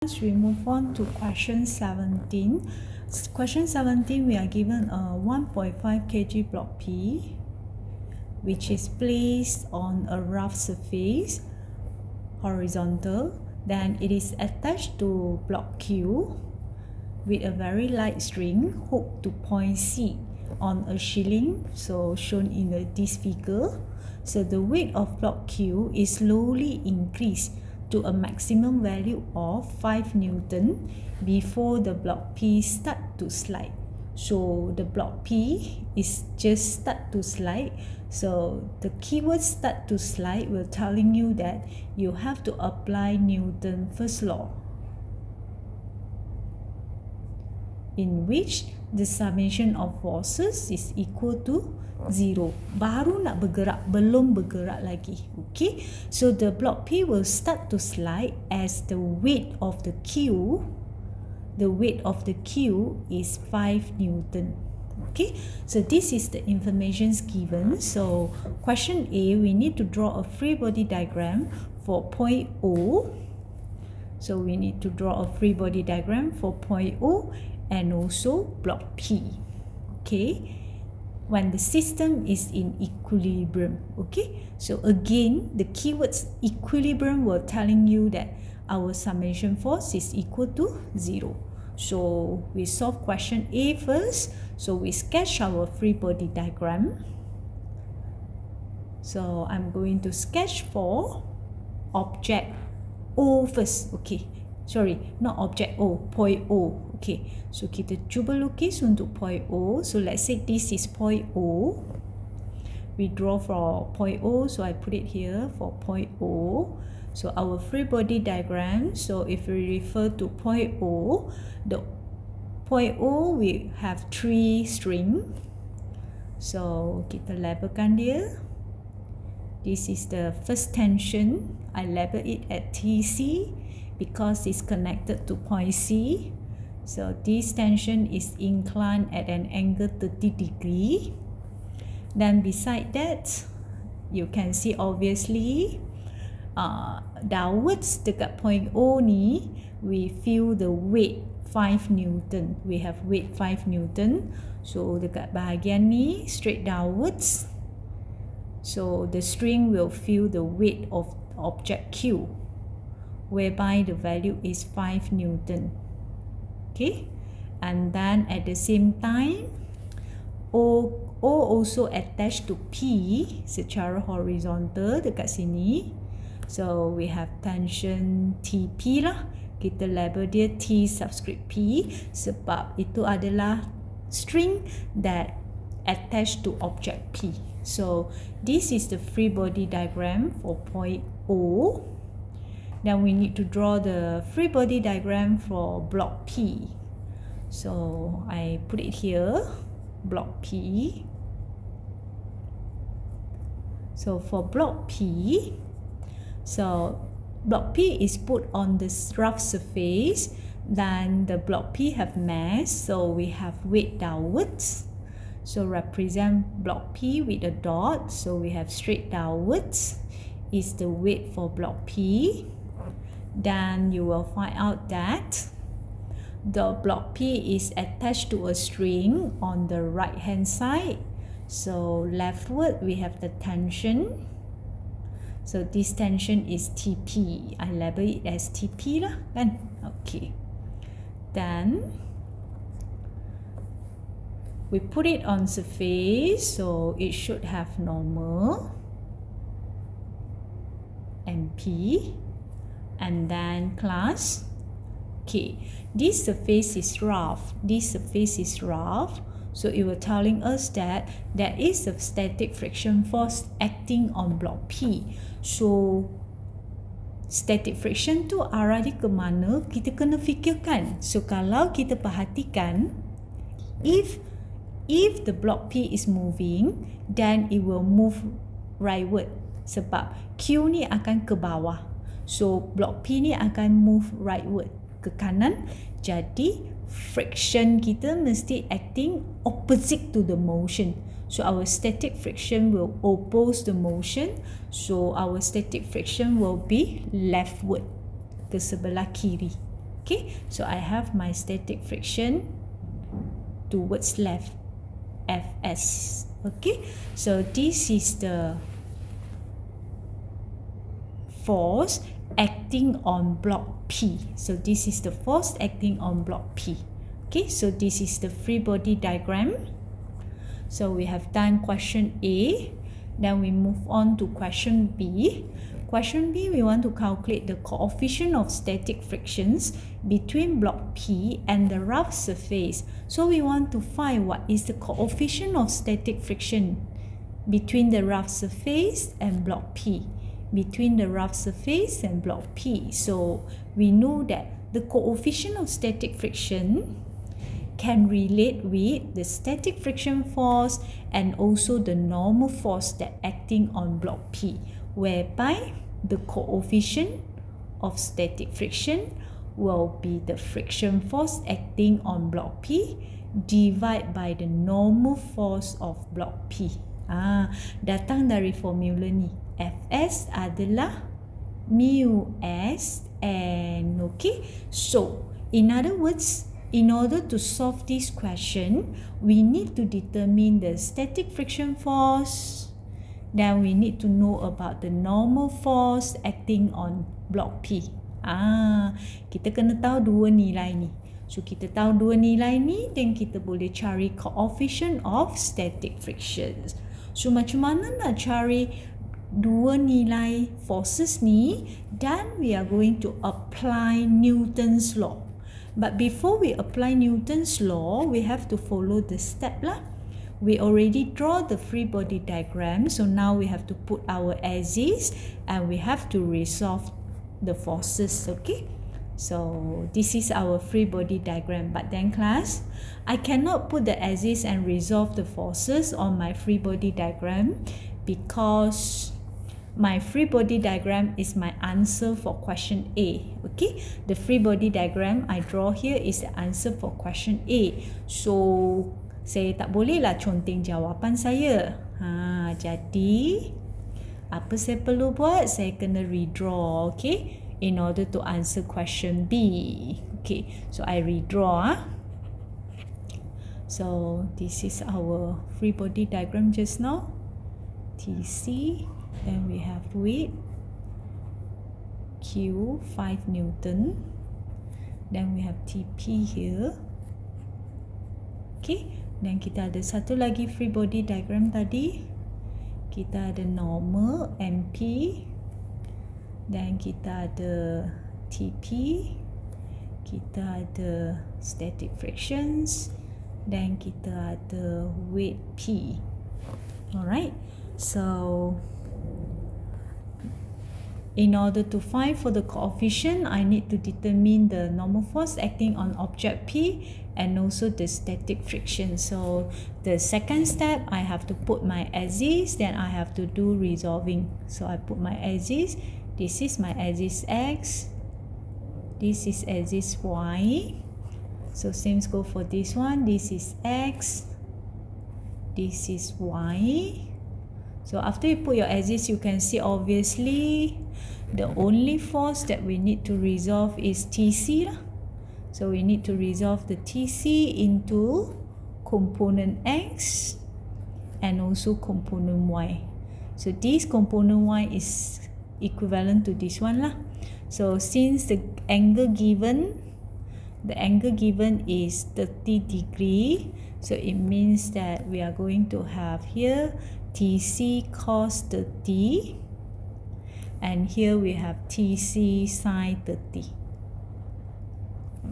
We move on to question 17. Question 17, we are given a 1.5 kg block P, which is placed on a rough surface, horizontal. Then it is attached to block Q with a very light string hooked to point C on a shilling, so shown in this figure. So the weight of block Q is slowly increased to a maximum value of 5 Newton before the block P start to slide. So the block P is just start to slide. So the keyword start to slide will telling you that you have to apply Newton's first law, in which the summation of forces is equal to 0. Baru nak bergerak, belum bergerak lagi. Okay, so the block P will start to slide as the weight of the Q. The weight of the Q is 5 Newton. Okay, so this is the information given. So question A, we need to draw a free body diagram for point O. So we need to draw a free body diagram for point O and also block P. Okay, when the system is in equilibrium. Okay, so again the keywords equilibrium were telling you that our summation force is equal to 0. So we solve question A first. So we sketch our free body diagram. So I'm going to sketch for object O first. Okay, sorry, not object O, point O. Okay, so kita cuba lukis untuk point O. So let's say this is point O. We draw for point O, so I put it here for point O. So our free body diagram, so if we refer to point O, the point O we have 3 string. So kita labelkan dia. This is the first tension. I label it at TC because it's connected to point C. So this tension is inclined at an angle 30 degree. Then beside that, you can see obviously downwards dekat point O ni, we feel the weight 5 Newton. We have weight 5 Newton. So dekat bahagian ni, straight downwards, so the string will feel the weight of object Q, whereby the value is 5 Newton. Okay, and then at the same time, O also attached to P secara horizontal dekat sini. So we have tension TP lah. Kita label dia T subscript P sebab itu adalah string that attached to object P. So this is the free body diagram for point O. Then we need to draw the free body diagram for block P. So I put it here, block P. So for block P, so block P is put on this rough surface. Then the block P have mass, so we have weight downwards. So represent block P with a dot. So we have straight downwards is the weight for block P. Then you will find out that the block P is attached to a string on the right hand side. So leftward we have the tension. So this tension is TP. I label it as TP lah kan. Okay. Then we put it on surface, so it should have normal MP. And then class K. This surface is rough. This surface is rough. So it was telling us that there is a static friction force acting on block P. So static friction tu arah dia ke mana, kita kena fikirkan. So kalau kita perhatikan, if the block P is moving, then it will move rightward. Sebab Q ni akan ke bawah. So block P ni akan move rightward, ke kanan. Jadi friction kita mesti acting opposite to the motion. So our static friction will oppose the motion. So our static friction will be leftward, ke sebelah kiri. Okay, so I have my static friction towards left, Fs. Okay, so this is the force acting on block P. So this is the force acting on block P. Okay, so this is the free body diagram. So we have done question A. Then we move on to question B. Question B, we want to calculate the coefficient of static frictions between block P and the rough surface. So we want to find what is the coefficient of static friction between the rough surface and block P. Between the rough surface and block P. So we know that the coefficient of static friction can relate with the static friction force and also the normal force that acting on block P, whereby the coefficient of static friction will be the friction force acting on block P divided by the normal force of block P. Datang dari formula ni. Fs adalah mu S N. Okay, so in other words, in order to solve this question, we need to determine the static friction force. Then we need to know about the normal force acting on block P. Kita kena tahu dua nilai ni. So kita tahu dua nilai ni, then kita boleh cari coefficient of static frictions. So macam mana nak cari dua nilai forces ni? Dan we are going to apply Newton's law. But before we apply Newton's law, we have to follow the step lah. We already draw the free body diagram, so now we have to put our axis and we have to resolve the forces. Okay, so this is our free body diagram. But then class, I cannot put the axis and resolve the forces on my free body diagram because my free body diagram is my answer for question A. Okay, the free body diagram I draw here is the answer for question A. So saya tak boleh lah conteng jawapan saya. Jadi apa saya perlu buat? Saya kena redraw, okay, in order to answer question B. Okay, so I redraw. So this is our free body diagram just now. TC. Then we have weight Q 5 Newton. Then we have TP here. Okay. Then kita ada satu lagi free body diagram tadi. Kita ada normal MP. Dan kita ada TP. Kita ada static frictions. Dan kita ada weight P. Alright. So in order to find for the coefficient, I need to determine the normal force acting on object P and also the static friction. So the second step, I have to put my axis, then I have to do resolving. So I put my axis. This is my axis X. This is axis Y. So same go for this one. This is X. This is Y. So after you put your axis, you can see obviously the only force that we need to resolve is TC. So we need to resolve the TC into component X and also component Y. So this component Y is equivalent to this one lah. So since the angle given is 30 degree, so it means that we are going to have here TC cos 30 and here we have TC sin 30.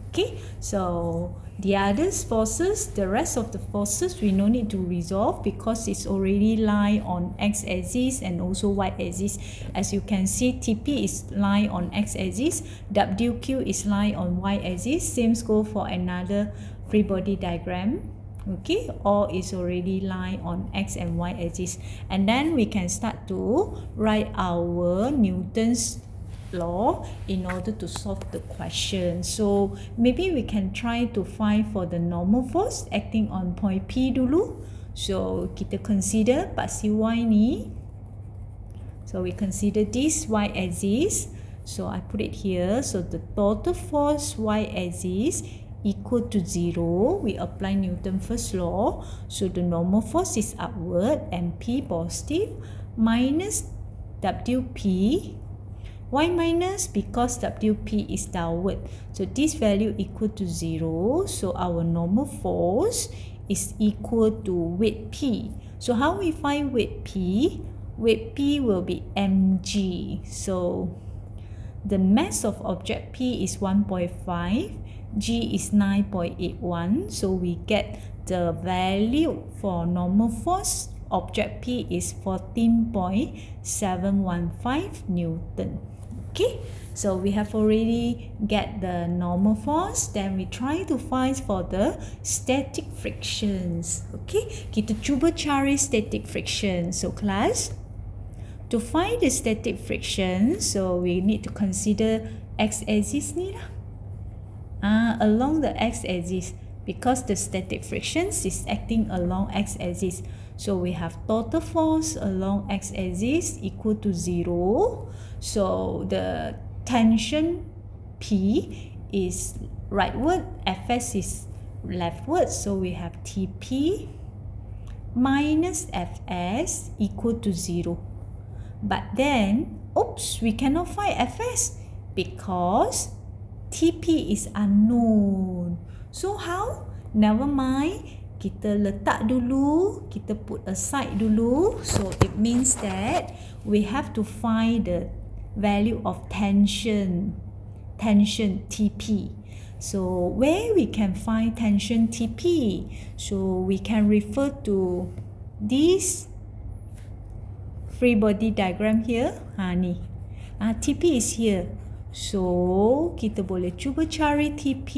Okay, so the other forces, the rest of the forces we no need to resolve because it's already lie on x-axis and also y-axis. As you can see, TP is lie on x-axis, WQ is lie on y-axis. Same go for another free body diagram. Okay, all is already lie on x and y axis, and then we can start to write our Newton's law in order to solve the question. So maybe we can try to find for the normal force acting on point P dulu. So kita consider paksi y ni. So we consider this y axis. So I put it here. So the total force y-axis equal to 0. We apply Newton's first law. So the normal force is upward and P positive minus WP. Why minus? Because WP is downward. So this value equal to 0. So our normal force is equal to weight P. So how we find weight P? Weight P will be mg. So the mass of object P is 1.5. G is 9.81. So we get the value for normal force object P is 14.715 Newton. Okay, so we have already get the normal force. Then we try to find for the static frictions. Okay, kita cuba cari static friction. So class, to find the static friction, so we need to consider x-axis ni lah. Along the x-axis, because the static frictions is acting along x-axis. So we have total force along x-axis equal to 0. So the tension P is rightward, Fs is leftward. So we have Tp minus Fs equal to 0. But then, oops, we cannot find Fs because Tp is unknown. So how? Never mind. Kita letak dulu, kita put aside dulu. So it means that we have to find the value of tension Tp. So where we can find tension Tp? So we can refer to this free body diagram here. Ni. Tp is here. So, kita boleh cuba cari TP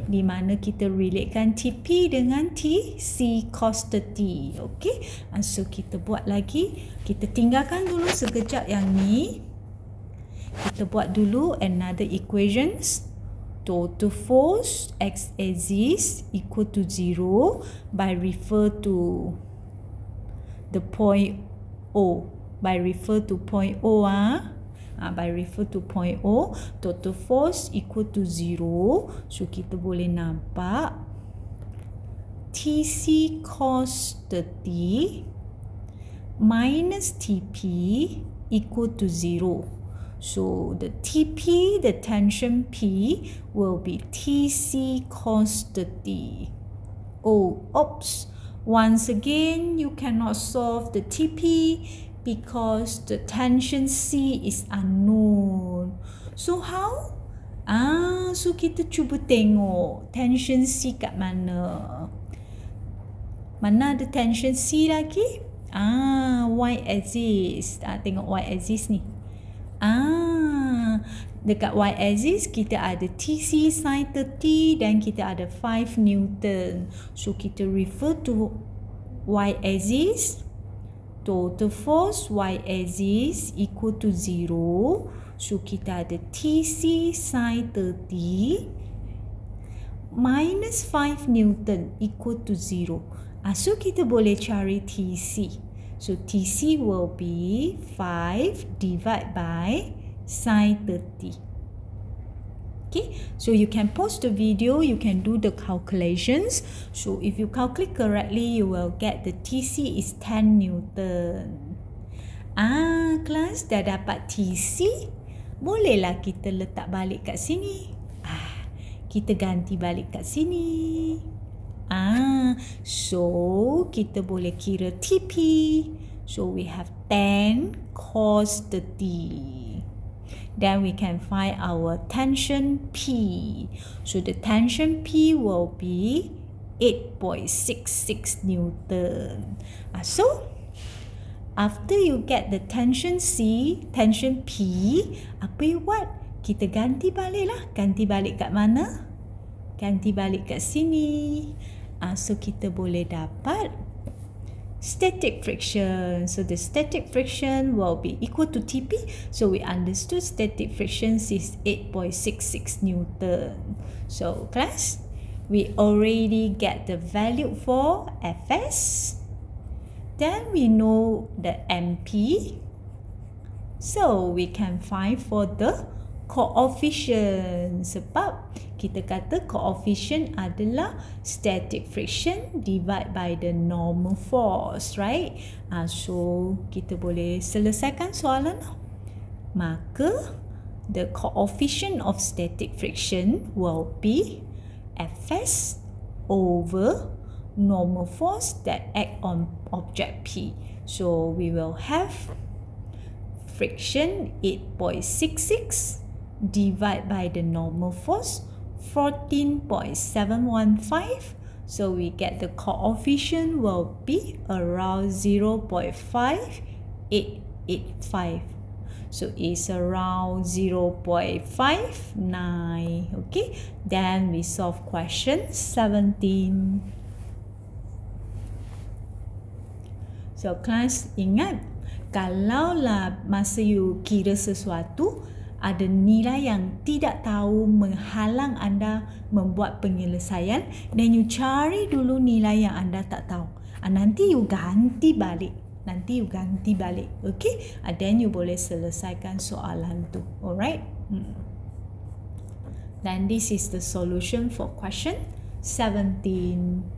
di mana kita relatekan TP dengan TC cos 30. Okay. So, kita buat lagi. Kita tinggalkan dulu sekejap yang ni. Kita buat dulu another equations. Total force x-axis equal to 0 by refer to the point O. By refer to point O. By refer to point O, total force equal to 0. So, kita boleh nampak TC cos 30 minus TP equal to 0. So, the TP, the tension P, will be TC cos 30. Oh, oops. Once again, you cannot solve the TP because the tension C is unknown. So how? So kita cuba tengok tension C kat mana. Mana ada tension C lagi? Y-axis. Tengok Y-axis ni. Dekat Y-axis kita ada TC sin 30 dan kita ada 5 Newton. So kita refer to Y-axis. Total force y-axis equal to 0. So, kita ada TC sin 30 minus 5 Newton equal to 0. So, kita boleh cari TC. So, TC will be 5 divided by sin 30. Okay, so you can pause the video, you can do the calculations. So if you calculate correctly, you will get the TC is 10 Newton. Class dah dapat TC, bolehlah kita letak balik kat sini. Kita ganti balik kat sini. So kita boleh kira TP. So we have 10 cos 30. Then we can find our tension P. So the tension P will be 8.66 Newton. So after you get the tension C, tension P, apa you buat? Kita ganti balik lah. Ganti balik kat mana? Ganti balik kat sini. So kita boleh dapat static friction. So the static friction will be equal to TP. So we understood static friction is 8.66 Newton. So class, we already get the value for Fs. Then we know the MP. So we can find for the coefficient. Sebab kita kata coefficient adalah static friction divide by the normal force, right? So kita boleh selesaikan soalan. Maka the coefficient of static friction will be Fs over normal force that act on object P. So we will have friction 8.66 divided by the normal force 14.715. So we get the coefficient will be around 0.5885. So it's around 0.59. Okay, then we solve question 17. So class, ingat, kalaulah masa you kira sesuatu, ada nilai yang tidak tahu menghalang anda membuat penyelesaian, dan you cari dulu nilai yang anda tak tahu. Nanti you ganti balik. Okay? Then you boleh selesaikan soalan tu. Alright? Then this is the solution for question 17.